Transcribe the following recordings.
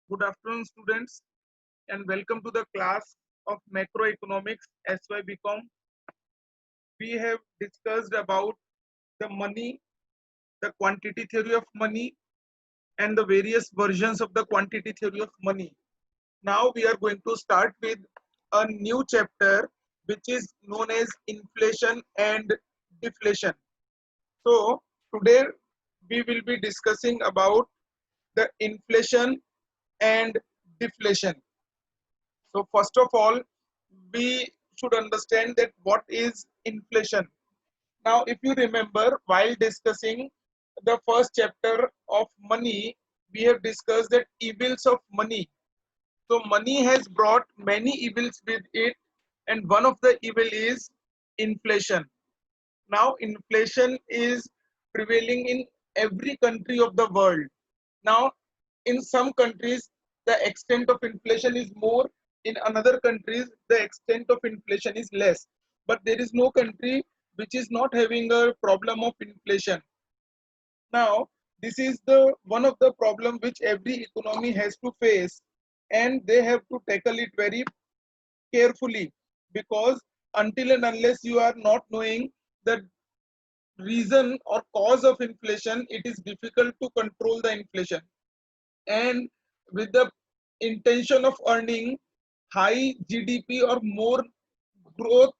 Good afternoon, students, and welcome to the class of Macroeconomics SY BCom. We have discussed about the money, the quantity theory of money, and the various versions of the quantity theory of money. Now we are going to start with a new chapter which is known as inflation and deflation. So today we will be discussing about the inflation and deflation. So first of all, we should understand that what is inflation. Now, if you remember, while discussing the first chapter of money, we have discussed that evils of money. So money has brought many evils with it, and one of the evil is inflation. Now, inflation is prevailing in every country of the world. Now, in some countries, the extent of inflation is more. In another countries, the extent of inflation is less. But there is no country which is not having a problem of inflation. Now, this is the one of the problem which every economy has to face, and they have to tackle it very carefully, because until and unless you are not knowing the reason or cause of inflation, it is difficult to control the inflation. And with the intention of earning high GDP or more growth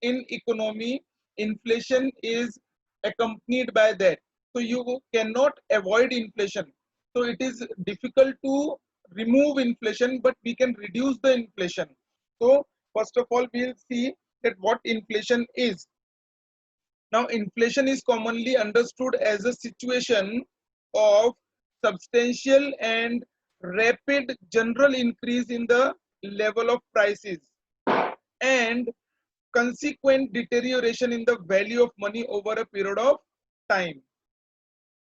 in economy, inflation is accompanied by that. So you cannot avoid inflation. So it is difficult to remove inflation, but we can reduce the inflation. So first of all, we'll see that what inflation is. Now, inflation is commonly understood as a situation of substantial and rapid general increase in the level of prices and consequent deterioration in the value of money over a period of time.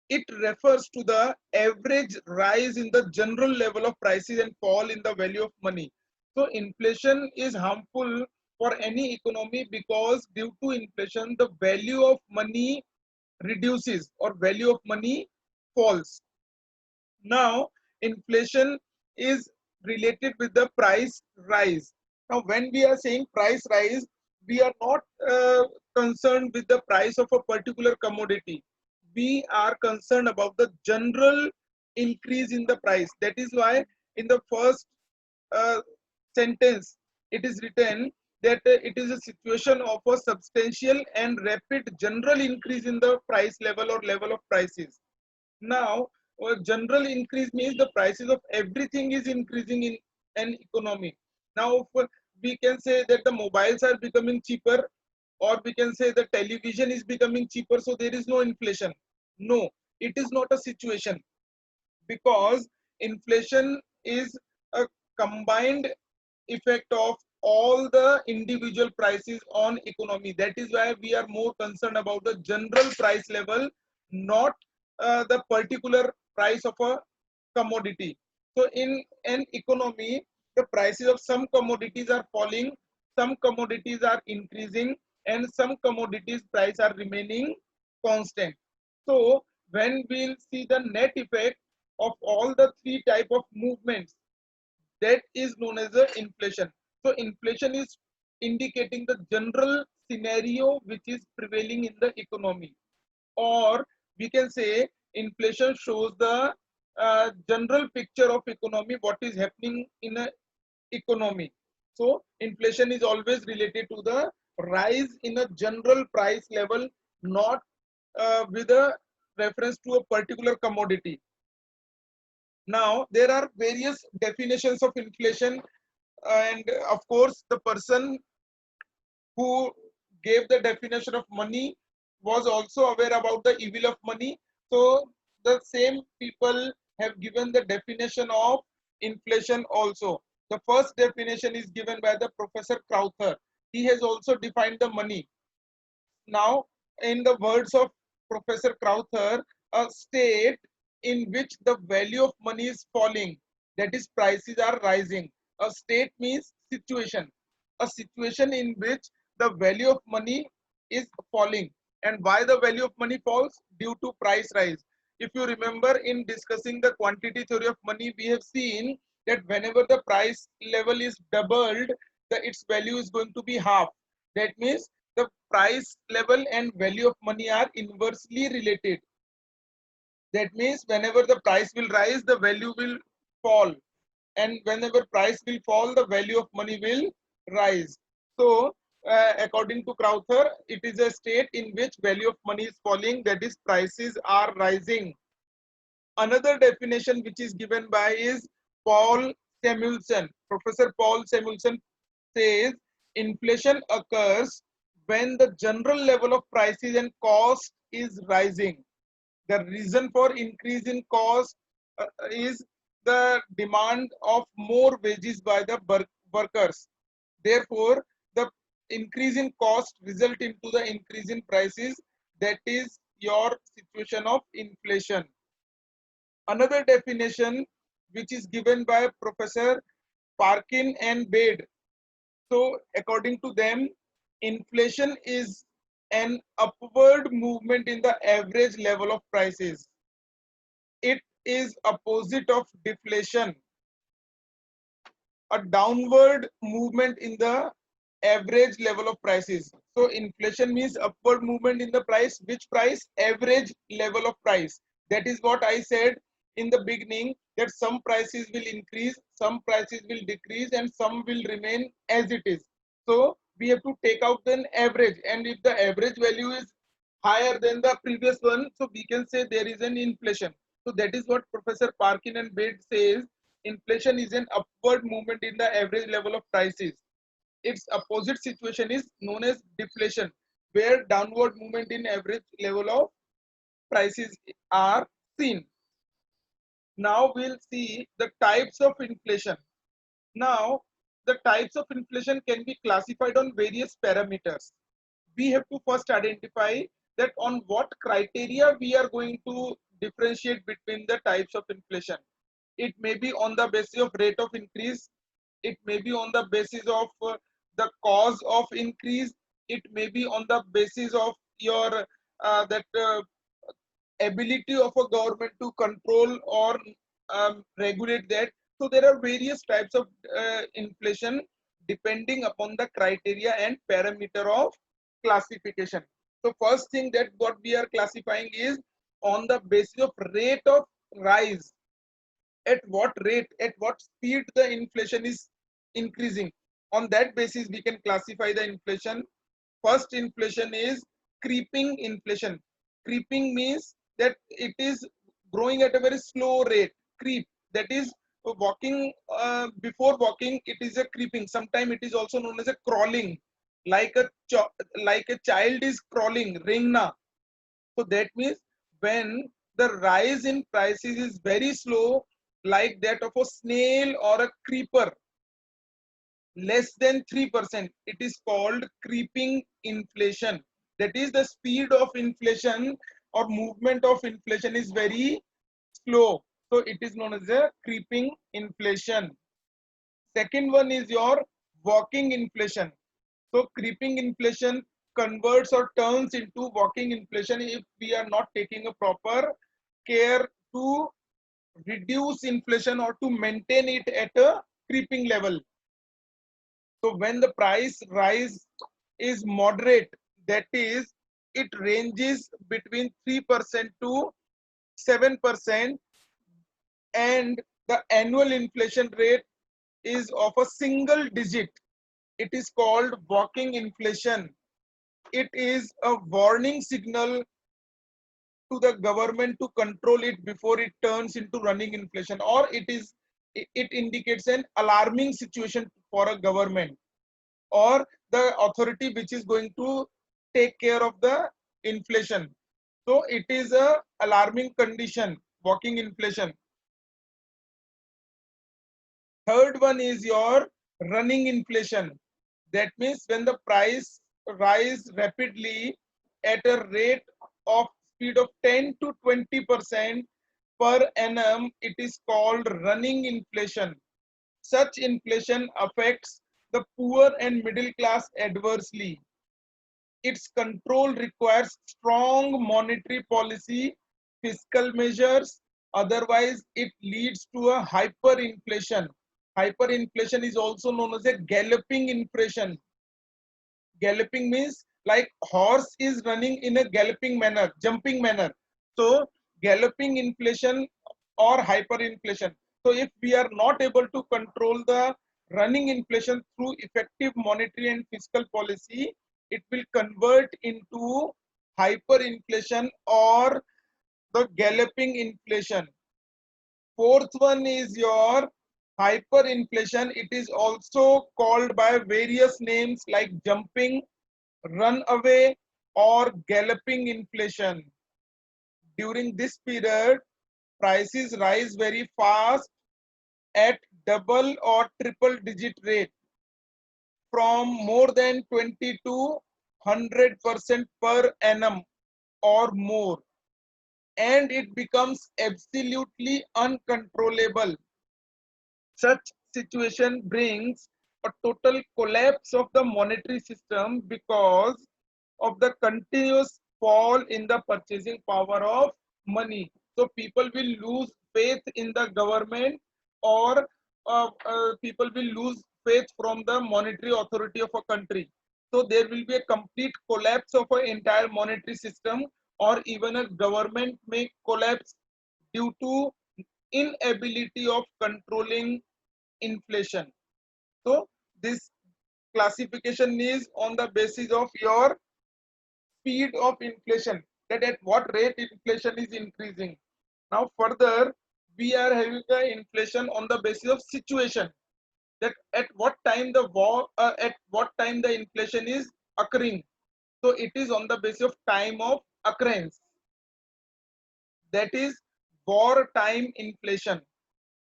It refers to the average rise in the general level of prices and fall in the value of money. So inflation is harmful for any economy because due to inflation, the value of money reduces or value of money falls. Now, inflation is related with the price rise. Now, when we are saying price rise, we are not concerned with the price of a particular commodity. We are concerned about the general increase in the price. That is why in the first uh, sentence it is written that it is a situation of a substantial and rapid general increase in the price level or level of prices. Now, general increase means the prices of everything is increasing in an economy. Now, we can say that the mobiles are becoming cheaper, or we can say the television is becoming cheaper, so there is no inflation. No, it is not a situation, because inflation is a combined effect of all the individual prices on economy. That is why we are more concerned about the general price level, not the particular price of a commodity. So in an economy, the prices of some commodities are falling, some commodities are increasing, and some commodities price are remaining constant. So when we'll see the net effect of all the three type of movements, that is known as the inflation. So inflation is indicating the general scenario which is prevailing in the economy, or we can say inflation shows the general picture of economy, what is happening in a economy. So inflation is always related to the rise in a general price level, not with a reference to a particular commodity. Now there are various definitions of inflation, and of course the person who gave the definition of money was also aware about the evil of money. So the same people have given the definition of inflation also. The first definition is given by the Professor Crowther. He has also defined the money. Now, in the words of Professor Crowther, a state in which the value of money is falling, that is, prices are rising. A state means situation. A situation in which the value of money is falling. And why the value of money falls? Due to price rise. If you remember, in discussing the quantity theory of money, we have seen that whenever the price level is doubled, its value is going to be half. That means the price level and value of money are inversely related. That means whenever the price will rise, the value will fall, and whenever price will fall, the value of money will rise. So according to Crowther, it is a state in which value of money is falling, that is prices are rising. Another definition which is given by is Paul Samuelson. Professor Paul Samuelson says inflation occurs when the general level of prices and cost is rising. The reason for increase in cost is the demand of more wages by the workers. Therefore, the increase in cost result into the increase in prices. That is your situation of inflation. Another definition which is given by Professor Parkin and Bade. So according to them, inflation is an upward movement in the average level of prices. It is opposite of deflation, a downward movement in the average level of prices. So inflation means upward movement in the price. Which price? Average level of price. That is what I said in the beginning, that some prices will increase, some prices will decrease, and some will remain as it is. So we have to take out an average, and if the average value is higher than the previous one, so we can say there is an inflation. So that is what Professor Parkin and Bade says. Inflation is an upward movement in the average level of prices. Its opposite situation is known as deflation, where downward movement in average level of prices are seen. Now we'll see the types of inflation. Now, the types of inflation can be classified on various parameters. We have to first identify that on what criteria we are going to differentiate between the types of inflation. It may be on the basis of rate of increase. It may be on the basis of the cause of increase. It may be on the basis of your that ability of a government to control or regulate that. So there are various types of inflation depending upon the criteria and parameter of classification. So first thing that what we are classifying is on the basis of rate of rise. At what rate, at what speed the inflation is increasing. On that basis, we can classify the inflation. First inflation is creeping inflation. Creeping means that it is growing at a very slow rate. Creep, that is walking, before walking it is a creeping. Sometimes it is also known as a crawling, like a child is crawling, ringna. So that means when the rise in prices is very slow, like that of a snail or a creeper, less than 3%, it is called creeping inflation. That is, the speed of inflation or movement of inflation is very slow. So it is known as a creeping inflation. Second one is your walking inflation. So creeping inflation converts or turns into walking inflation if we are not taking a proper care to reduce inflation or to maintain it at a creeping level. So when the price rise is moderate, that is, it ranges between 3% to 7%, and the annual inflation rate is of a single digit, it is called walking inflation. It is a warning signal to the government to control it before it turns into running inflation, or it indicates an alarming situation for a government or the authority which is going to take care of the inflation. So it is a alarming condition, walking inflation. Third one is your running inflation. That means when the price rise rapidly at a rate of speed of 10 to 20% per annum, it is called running inflation. Such inflation affects the poor and middle class adversely. Its control requires strong monetary policy fiscal measures. Otherwise, it leads to a hyperinflation. Hyperinflation is also known as a galloping inflation. Galloping means like horse is running in a galloping manner, jumping manner. So galloping inflation or hyperinflation. So if we are not able to control the running inflation through effective monetary and fiscal policy, it will convert into hyperinflation or the galloping inflation. Fourth one is your hyperinflation. It is also called by various names like jumping, runaway, or galloping inflation. During this period, prices rise very fast at double or triple digit rate from more than 20 to 100% per annum or more, and it becomes absolutely uncontrollable. Such situation brings a total collapse of the monetary system because of the continuous fall in the purchasing power of money. So people will lose faith in the government, or people will lose faith from the monetary authority of a country. So there will be a complete collapse of an entire monetary system, or even a government may collapse due to inability of controlling inflation. So this classification is on the basis of your speed of inflation, that at what rate inflation is increasing. Now further, we are having the inflation on the basis of situation, that at what time the war, at what time the inflation is occurring. So it is on the basis of time of occurrence, that is wartime inflation.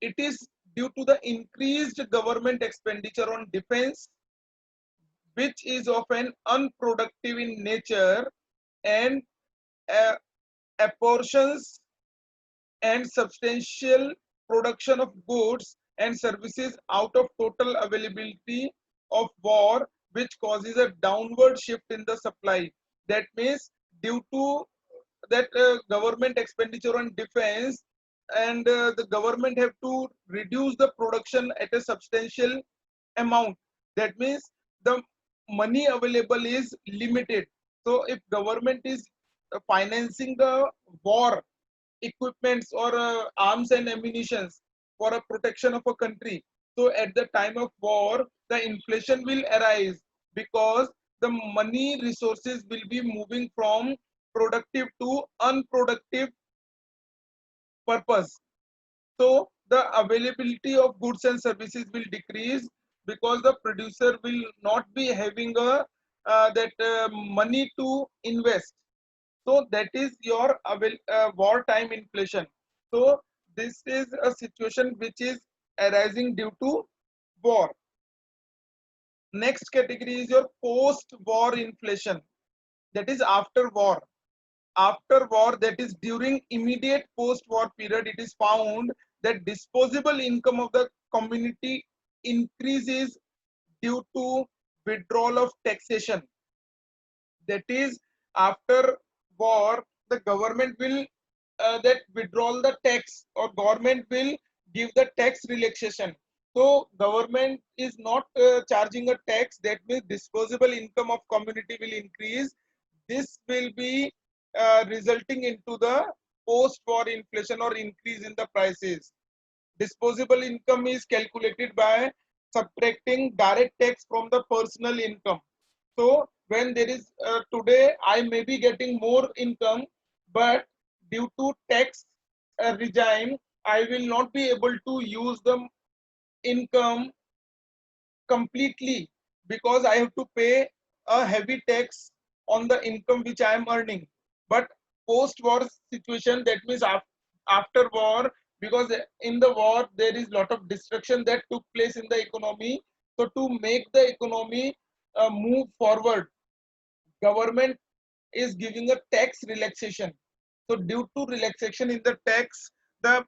It is due to the increased government expenditure on defense, which is often unproductive in nature, and uh, apportions and substantial production of goods and services out of total availability of war, which causes a downward shift in the supply. That means due to that government expenditure on defense, and the government have to reduce the production at a substantial amount. That means the money available is limited. So if government is financing the war equipments or arms and ammunitions for a protection of a country, so at the time of war the inflation will arise, because the money resources will be moving from productive to unproductive purpose. So the availability of goods and services will decrease, because the producer will not be having a that money to invest. So that is your wartime inflation. So this is a situation which is arising due to war. Next category is your post-war inflation, that is after war. After war, that is during immediate post-war period, it is found that disposable income of the community increases due to withdrawal of taxation. That is, after war, the government will that withdraw the tax, or government will give the tax relaxation. So government is not charging a tax. That means disposable income of community will increase. This will be resulting into the post-war inflation or increase in the prices. Disposable income is calculated by subtracting direct tax from the personal income. So when there is today I may be getting more income, but due to tax regime, I will not be able to use the income completely, because I have to pay a heavy tax on the income which I am earning. But post-war situation, that means after war, because in the war there is lot of destruction that took place in the economy. So to make the economy move forward, government is giving a tax relaxation. So due to relaxation in the tax, the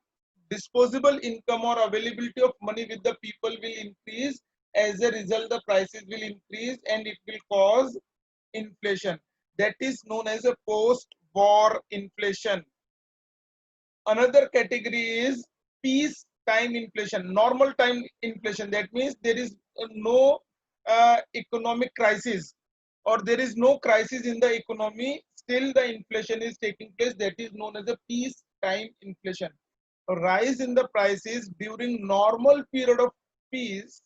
disposable income or availability of money with the people will increase. As a result, the prices will increase and it will cause inflation. That is known as a post-war inflation. Another category is peace time inflation, normal time inflation. That means there is no economic crisis, or there is no crisis in the economy, still the inflation is taking place. That is known as a peace time inflation. A rise in the prices during normal period of peace,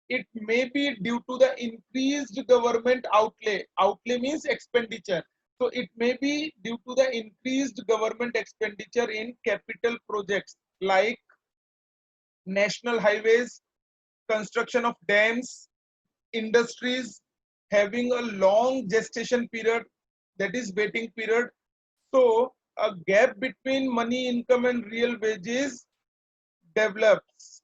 it may be due to the increased government outlay. Outlay means expenditure. So it may be due to the increased government expenditure in capital projects like national highways, construction of dams, industries having a long gestation period, that is waiting period. So a gap between money income and real wages develops.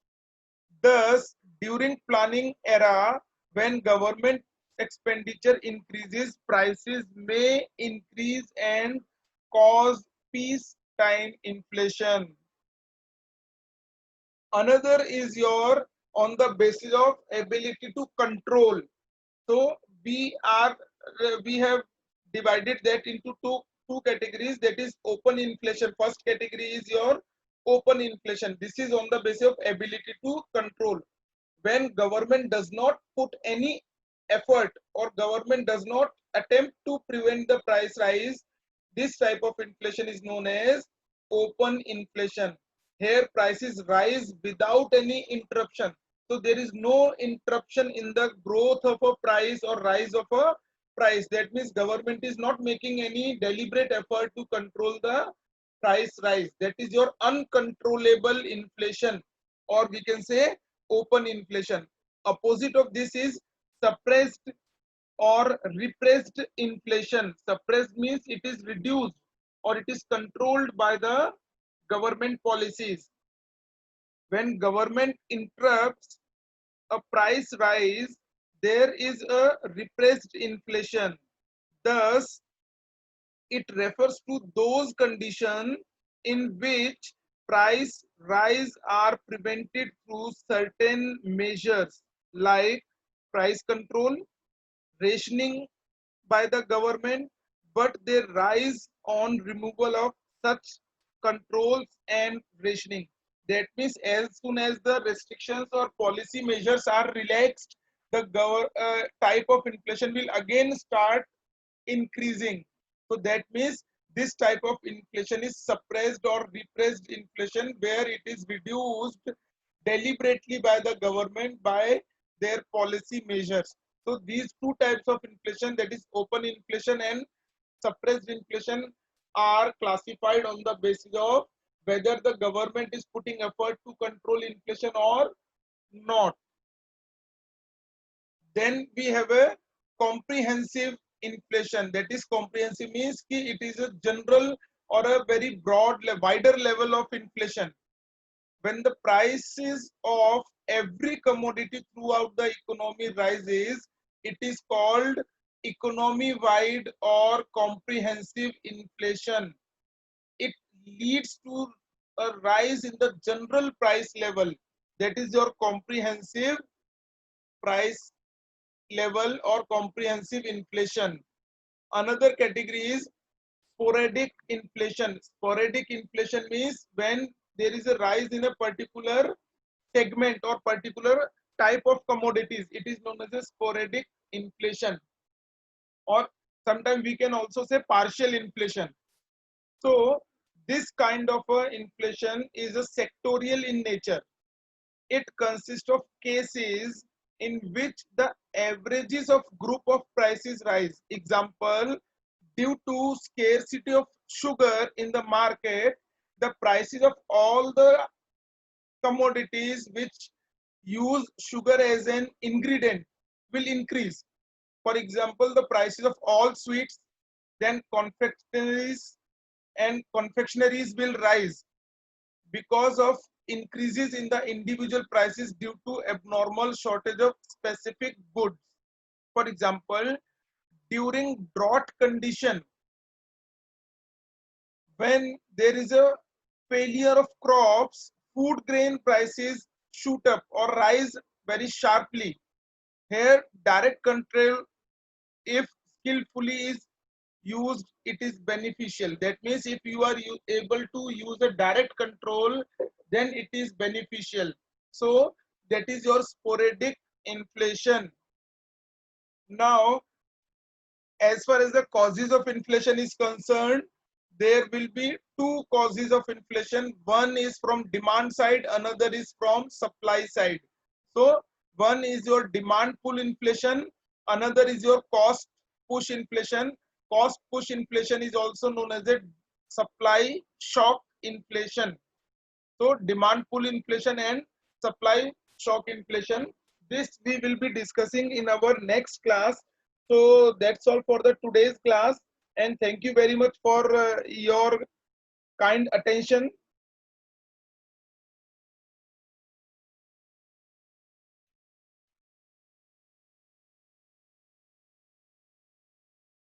Thus, during planning era, when government expenditure increases, prices may increase and cause peacetime inflation. Another is your on the basis of ability to control. So we have divided that into two categories. That is open inflation. First category is your open inflation. This is on the basis of ability to control. When government does not put any effort, or government does not attempt to prevent the price rise, this type of inflation is known as open inflation. Here prices rise without any interruption. So there is no interruption in the growth of a price or rise of a price. That means government is not making any deliberate effort to control the price rise. That is your uncontrollable inflation, or we can say open inflation. Opposite of this is suppressed or repressed inflation. Suppressed means it is reduced or it is controlled by the government policies. When government interrupts a price rise, there is a repressed inflation. Thus, it refers to those conditions in which price rise are prevented through certain measures like price control, rationing by the government, but they rise on removal of such controls and rationing. That means as soon as the restrictions or policy measures are relaxed, the type of inflation will again start increasing. So that means this type of inflation is suppressed or repressed inflation, where it is reduced deliberately by the government by their policy measures. So these two types of inflation, that is open inflation and suppressed inflation, are classified on the basis of whether the government is putting effort to control inflation or not. Then we have a comprehensive inflation. That is, comprehensive means ki it is a general or a very broad, wider level of inflation. When the prices of every commodity throughout the economy rises, it is called economy wide or comprehensive inflation. It leads to a rise in the general price level. That is your comprehensive price level or comprehensive inflation. Another category is sporadic inflation. Sporadic inflation means when there is a rise in a particular segment or particular type of commodities, it is known as a sporadic inflation, or sometimes we can also say partial inflation. So this kind of inflation is a sectorial in nature. It consists of cases in which the averages of group of prices rise. Example, due to scarcity of sugar in the market, the prices of all the commodities which use sugar as an ingredient will increase. For example, the prices of all sweets, then confectionaries will rise because of increases in the individual prices due to abnormal shortage of specific goods. For example, during drought condition, when there is a failure of crops, food grain prices shoot up or rise very sharply. Here, direct control, if skillfully is used, it is beneficial. That means if you are able to use a direct control, then it is beneficial. So that is your sporadic inflation. Now, as far as the causes of inflation is concerned, there will be two causes of inflation. One is from demand side, another is from supply side. So one is your demand pull inflation, another is your cost push inflation. Cost push inflation is also known as a supply shock inflation. So demand pull inflation and supply shock inflation, this we will be discussing in our next class. So that's all for the today's class, and thank you very much for your kind attention.